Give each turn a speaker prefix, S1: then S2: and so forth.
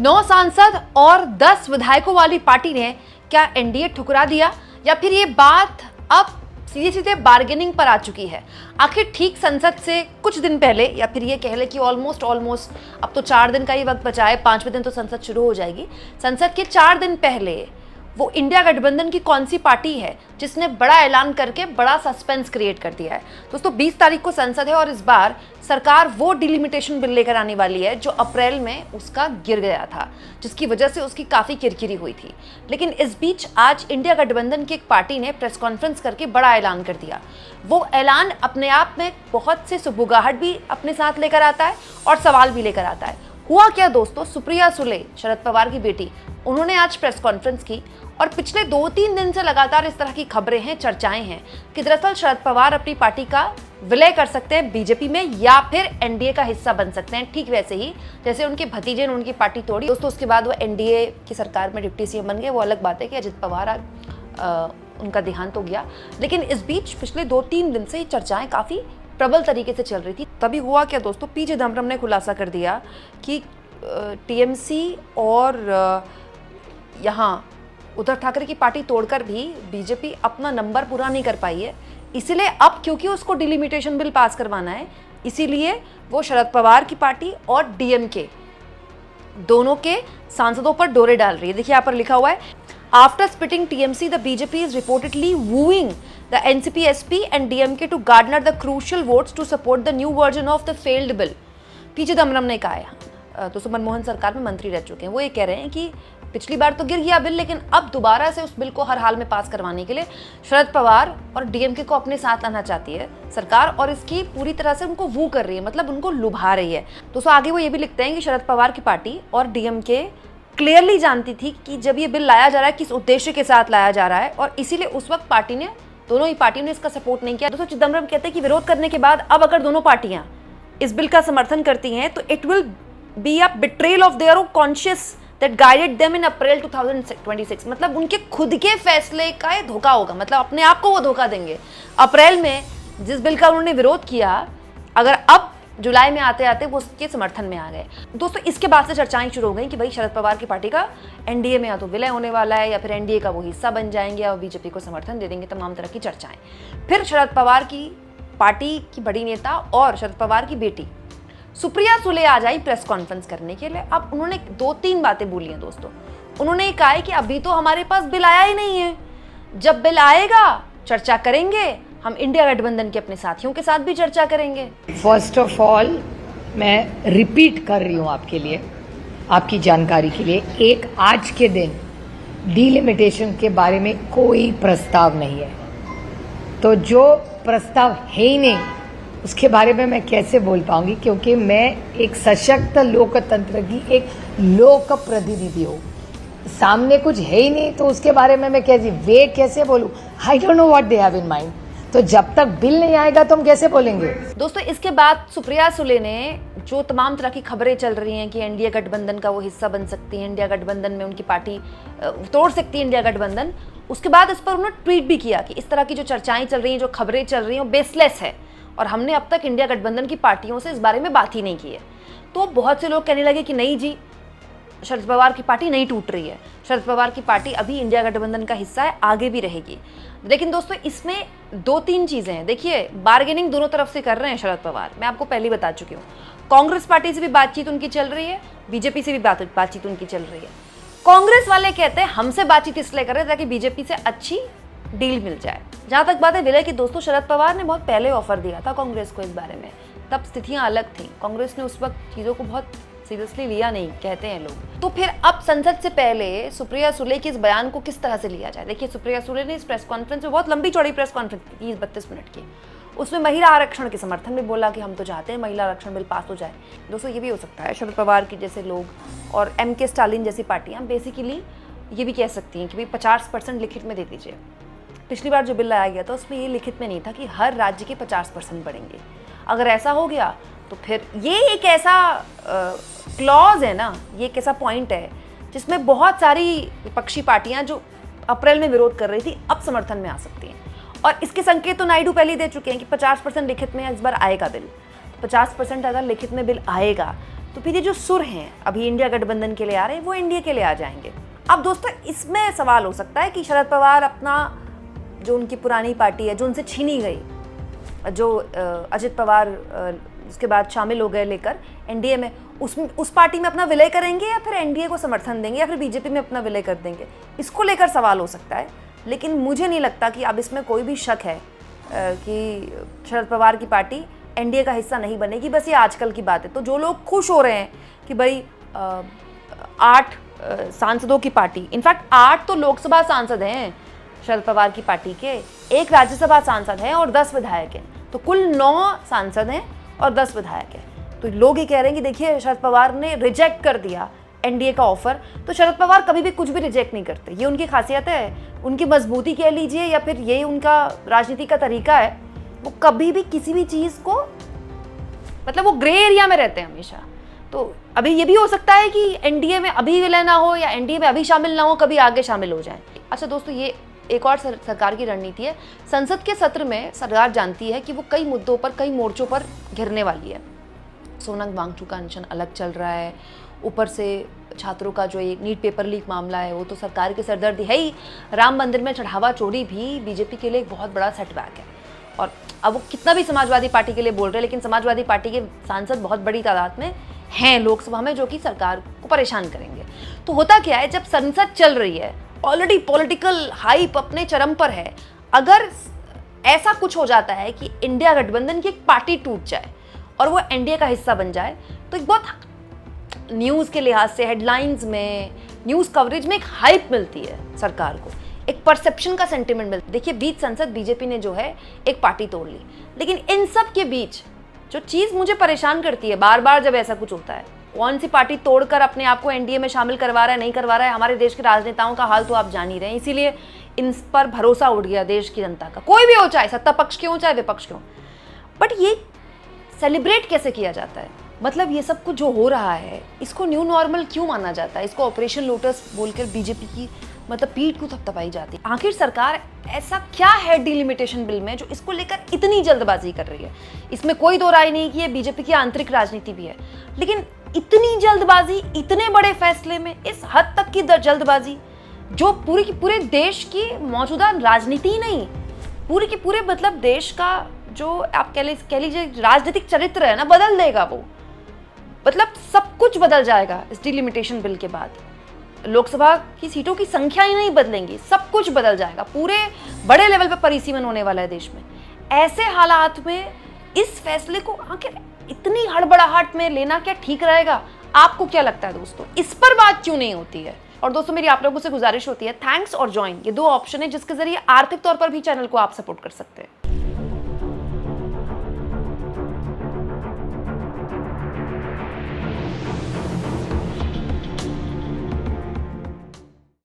S1: 9 सांसद और 10 विधायकों वाली पार्टी ने क्या एनडीए ठुकरा दिया, या फिर ये बात अब सीधे सीधे बार्गेनिंग पर आ चुकी है? आखिर ठीक संसद से कुछ दिन पहले, या फिर ये कह ले कि ऑलमोस्ट अब तो 4 दिन का ही वक्त बचा है, 5वें दिन तो संसद शुरू हो जाएगी। संसद के 4 दिन पहले वो इंडिया गठबंधन की कौन सी पार्टी है जिसने बड़ा ऐलान करके बड़ा सस्पेंस क्रिएट कर दिया है? दोस्तों 20 तारीख को संसद है और इस बार सरकार वो डिलिमिटेशन बिल लेकर आने वाली है जो अप्रैल में उसका गिर गया था, जिसकी वजह से उसकी काफ़ी किरकिरी हुई थी। लेकिन इस बीच आज इंडिया गठबंधन की एक पार्टी ने प्रेस कॉन्फ्रेंस करके बड़ा ऐलान कर दिया। वो ऐलान अपने आप में बहुत से सुबुगाहट भी अपने साथ लेकर आता है और सवाल भी लेकर आता है। हुआ क्या दोस्तों, सुप्रिया सुले, शरद पवार की बेटी, उन्होंने आज प्रेस कॉन्फ्रेंस की और पिछले 2-3 दिन से लगातार इस तरह की खबरें हैं, चर्चाएं हैं कि दरअसल शरद पवार अपनी पार्टी का विलय कर सकते हैं बीजेपी में या फिर एनडीए का हिस्सा बन सकते हैं, ठीक वैसे ही जैसे उनके भतीजे ने उनकी पार्टी तोड़ी। दोस्तों उसके बाद वो एनडीए की सरकार में डिप्टी सीएम बन गए, वो अलग बात है कि अजित पवार उनका देहांत हो गया। लेकिन इस बीच पिछले 2-3 दिन से ये चर्चाएं काफ़ी प्रबल तरीके से चल रही थी। तभी हुआ क्या दोस्तों, पी चिदम्बरम ने खुलासा कर दिया कि टीएमसी और यहाँ उद्धव ठाकरे की पार्टी तोड़कर भी बीजेपी अपना नंबर पूरा नहीं कर पाई है, इसीलिए अब क्योंकि उसको डिलिमिटेशन बिल पास करवाना है, इसीलिए वो शरद पवार की पार्टी और डीएमके दोनों के सांसदों पर डोरे डाल रही है। देखिए यहाँ पर लिखा हुआ है, after splitting TMC the BJP is reportedly wooing the NCP SP and DMK to garner the crucial votes to support the new version of the failed bill. P Chidambaram ने कहा है, दोस्तों मनमोहन सरकार में मंत्री रह चुके हैं, वो ये कह रहे हैं कि पिछली बार तो गिर गया बिल, लेकिन अब दोबारा से उस बिल को हर हाल में पास करवाने के लिए शरद पवार और डीएमके को अपने साथ लाना चाहती है सरकार, और इसकी पूरी तरह से उनको वू कर रही है, मतलब उनको लुभा रही है। दोस्तों आगे वो ये भी लिखते हैं कि शरद पवार की पार्टी और डीएमके क्लियरली जानती थी कि जब ये बिल लाया जा रहा है किस उद्देश्य के साथ लाया जा रहा है, और इसीलिए उस वक्त पार्टी ने, दोनों ही पार्टियों ने इसका सपोर्ट नहीं किया। दोस्तों चिदम्बरम कहते हैं कि विरोध करने के बाद अब अगर दोनों पार्टियां इस बिल का समर्थन करती हैं तो it will be a betrayal of their conscious that guided them in April 2026, मतलब उनके खुद के फैसले का ये धोखा होगा, मतलब अपने आप को वो धोखा देंगे। अप्रैल में जिस बिल का उन्होंने विरोध किया, अगर अब जुलाई में आते आते वो उसके समर्थन में आ गए। दोस्तों इसके बाद से चर्चाएं शुरू हो गई कि भाई शरद पवार की पार्टी का एनडीए में या तो विलय होने वाला है या फिर एनडीए का वो हिस्सा बन जाएंगे और बीजेपी को समर्थन दे देंगे, तमाम तरह की चर्चाएं। फिर शरद पवार की पार्टी की बड़ी नेता और शरद पवार की बेटी सुप्रिया सुले आ जाई प्रेस कॉन्फ्रेंस करने के लिए। अब उन्होंने 2-3 बातें बोली हैं दोस्तों। उन्होंने कहा है कि अभी तो हमारे पास बिल आया ही नहीं है, जब बिल आएगा चर्चा करेंगे, हम इंडिया गठबंधन के अपने साथियों के साथ भी चर्चा करेंगे।
S2: फर्स्ट ऑफ ऑल मैं रिपीट कर रही हूँ आपके लिए, आपकी जानकारी के लिए, एक आज के दिन डिलिमिटेशन के बारे में कोई प्रस्ताव नहीं है, तो जो प्रस्ताव है ही नहीं उसके बारे में मैं कैसे बोल पाऊंगी, क्योंकि मैं एक सशक्त लोकतंत्र की एक लोक प्रतिनिधि हूँ। सामने कुछ है ही नहीं तो उसके बारे में मैं कैसे बोलूँ? I don't know what they have in mind. तो जब तक बिल नहीं आएगा तो हम कैसे बोलेंगे?
S1: दोस्तों इसके बाद सुप्रिया सुले ने जो तमाम तरह की खबरें चल रही हैं कि एनडीए गठबंधन का वो हिस्सा बन सकती है, इंडिया गठबंधन में उनकी पार्टी तोड़ सकती है इंडिया गठबंधन, उसके बाद इस पर उन्होंने ट्वीट भी किया कि इस तरह की जो चर्चाएं चल रही हैं, जो खबरें चल रही हैं, वो बेसलेस है और हमने अब तक इंडिया गठबंधन की पार्टियों से इस बारे में बात ही नहीं की है। तो बहुत से लोग कहने लगे कि नहीं जी, शरद पवार की पार्टी नहीं टूट रही है, शरद पवार की पार्टी अभी इंडिया गठबंधन का हिस्सा है, आगे भी रहेगी। लेकिन दोस्तों इसमें 2-3 चीज़ें हैं। देखिए बार्गेनिंग दोनों तरफ से कर रहे हैं शरद पवार, मैं आपको पहले बता चुकी हूँ। कांग्रेस पार्टी से भी बातचीत उनकी चल रही है, बीजेपी से भी बातचीत उनकी चल रही है। कांग्रेस वाले कहते हैं हमसे बातचीत इसलिए कर रहे हैं ताकि बीजेपी से अच्छी डील मिल जाए। जहाँ तक बात है विलय की, दोस्तों शरद पवार ने बहुत पहले ऑफर दिया था कांग्रेस को इस बारे में, तब स्थितियां अलग थी, कांग्रेस ने उस वक्त चीज़ों को बहुत सीरियसली लिया नहीं, कहते हैं लोग। तो फिर अब संसद से पहले सुप्रिया सुले के इस बयान को किस तरह से लिया जाए? देखिए सुप्रिया सुले ने इस प्रेस कॉन्फ्रेंस में बहुत लंबी चौड़ी प्रेस कॉन्फ्रेंस की, 32 मिनट की, उसमें महिला आरक्षण के समर्थन में बोला कि हम तो चाहते हैं महिला आरक्षण बिल पास हो जाए। दोस्तों ये भी हो सकता है शरद पवार की जैसे लोग और MK स्टालिन जैसी पार्टियाँ बेसिकली ये भी कह सकती हैं कि भाई 50% लिखित में दे दीजिए। पिछली बार जो बिल लाया गया था उसमें ये लिखित में नहीं था कि हर राज्य के 50% बढ़ेंगे। अगर ऐसा हो गया तो फिर ये एक ऐसा क्लॉज है ना, ये एक ऐसा पॉइंट है जिसमें बहुत सारी विपक्षी पार्टियां जो अप्रैल में विरोध कर रही थी अब समर्थन में आ सकती हैं। और इसके संकेत तो नायडू पहले ही दे चुके हैं कि 50% लिखित में इस बार आएगा बिल। 50% अगर लिखित में बिल आएगा तो फिर ये जो सुर हैं अभी इंडिया गठबंधन के लिए आ रहे हैं वो एनडीए के लिए आ जाएंगे। अब दोस्तों इसमें सवाल हो सकता है कि शरद पवार अपना जो उनकी पुरानी पार्टी है जो उनसे छीनी गई, जो अजित पवार उसके बाद शामिल हो गए लेकर एनडीए में, उस पार्टी में अपना विलय करेंगे या फिर एनडीए को समर्थन देंगे या फिर बीजेपी में अपना विलय कर देंगे, इसको लेकर सवाल हो सकता है। लेकिन मुझे नहीं लगता कि अब इसमें कोई भी शक है कि शरद पवार की पार्टी एनडीए का हिस्सा नहीं बनेगी। बस ये आजकल की बात है। तो जो लोग खुश हो रहे हैं कि भाई 8 सांसदों की पार्टी, इनफैक्ट 8 तो लोकसभा सांसद हैं शरद पवार की पार्टी के, 1 राज्यसभा सांसद हैं और 10 विधायक हैं, तो कुल 9 सांसद हैं और 10 विधायक हैं। तो लोग ये कह रहे हैं कि देखिए शरद पवार ने रिजेक्ट कर दिया एनडीए का ऑफर। तो शरद पवार कभी भी कुछ भी रिजेक्ट नहीं करते, ये उनकी खासियत है, उनकी मजबूती कह लीजिए या फिर ये उनका राजनीति का तरीका है। वो कभी भी किसी भी चीज़ को, मतलब वो ग्रे एरिया में रहते हैं हमेशा। तो अभी ये भी हो सकता है कि एनडीए में अभी विलय ना हो या एनडीए में अभी शामिल ना हो, कभी आगे शामिल हो जाए। अच्छा दोस्तों, ये एक और सरकार की रणनीति है। संसद के सत्र में सरकार जानती है कि वो कई मुद्दों पर, कई मोर्चों पर घिरने वाली है। सोनम वांगचुक का अनशन अलग चल रहा है, ऊपर से छात्रों का जो एक नीट पेपर लीक मामला है वो तो सरकार की सरदर्दी है ही। राम मंदिर में चढ़ावा चोरी भी बीजेपी के लिए एक बहुत बड़ा सेटबैक है। और अब वो कितना भी समाजवादी पार्टी के लिए बोल रहे हैं, लेकिन समाजवादी पार्टी के सांसद बहुत बड़ी तादाद में हैं लोकसभा में जो कि सरकार को परेशान करेंगे। तो होता क्या है, जब संसद चल रही है, ऑलरेडी पॉलिटिकल हाइप अपने चरम पर है, अगर ऐसा कुछ हो जाता है कि इंडिया गठबंधन की एक पार्टी टूट जाए और वो एनडीए का हिस्सा बन जाए, तो एक बहुत न्यूज़ के लिहाज से, हेडलाइंस में, न्यूज़ कवरेज में एक हाइप मिलती है सरकार को, एक परसेप्शन का सेंटिमेंट मिलता है। देखिए बीच संसद बीजेपी ने जो है एक पार्टी तोड़ ली, लेकिन इन सब के बीच जो चीज़ मुझे परेशान करती है बार बार जब ऐसा कुछ होता है, कौन सी पार्टी तोड़कर अपने आप को एनडीए में शामिल करवा रहा है, नहीं करवा रहा है। हमारे देश के राजनेताओं का हाल तो आप जान ही रहे हैं, इसीलिए इन पर भरोसा उठ गया देश की जनता का, कोई भी हो, चाहे सत्ता पक्ष के हो चाहे विपक्ष के हो। बट ये सेलिब्रेट कैसे किया जाता है? मतलब ये सब कुछ जो हो रहा है इसको न्यू नॉर्मल क्यों माना जाता है? इसको ऑपरेशन लोटस बोलकर बीजेपी की मतलब पीठ को थपथपाई जाती है। आखिर सरकार ऐसा क्या है डिलिमिटेशन बिल में जो इसको लेकर इतनी जल्दबाजी कर रही है? इसमें कोई दो राय नहीं कि ये बीजेपी की आंतरिक राजनीति भी है, लेकिन इतनी जल्दबाजी इतने बड़े फैसले में, इस हद तक की जल्दबाजी जो पूरी की पूरे देश की मौजूदा राजनीति ही नहीं, पूरे के पूरे मतलब देश का जो आप कह लीजिए राजनीतिक चरित्र है ना, बदल देगा वो। मतलब सब कुछ बदल जाएगा इस डिलिमिटेशन बिल के बाद। लोकसभा की सीटों की संख्या ही नहीं बदलेंगी, सब कुछ बदल जाएगा, पूरे बड़े लेवल पर परिसीमन होने वाला है देश में। ऐसे हालात में इस फैसले को आखिर इतनी हड़बड़ाहट में लेना क्या ठीक रहेगा? आपको क्या लगता है दोस्तों, इस पर बात क्यों नहीं होती है? और दोस्तों मेरी आप लोगों से गुजारिश होती है, थैंक्स और ज्वाइन, ये 2 ऑप्शन है जिसके जरिए आर्थिक तौर पर भी चैनल को आप सपोर्ट कर सकते हैं।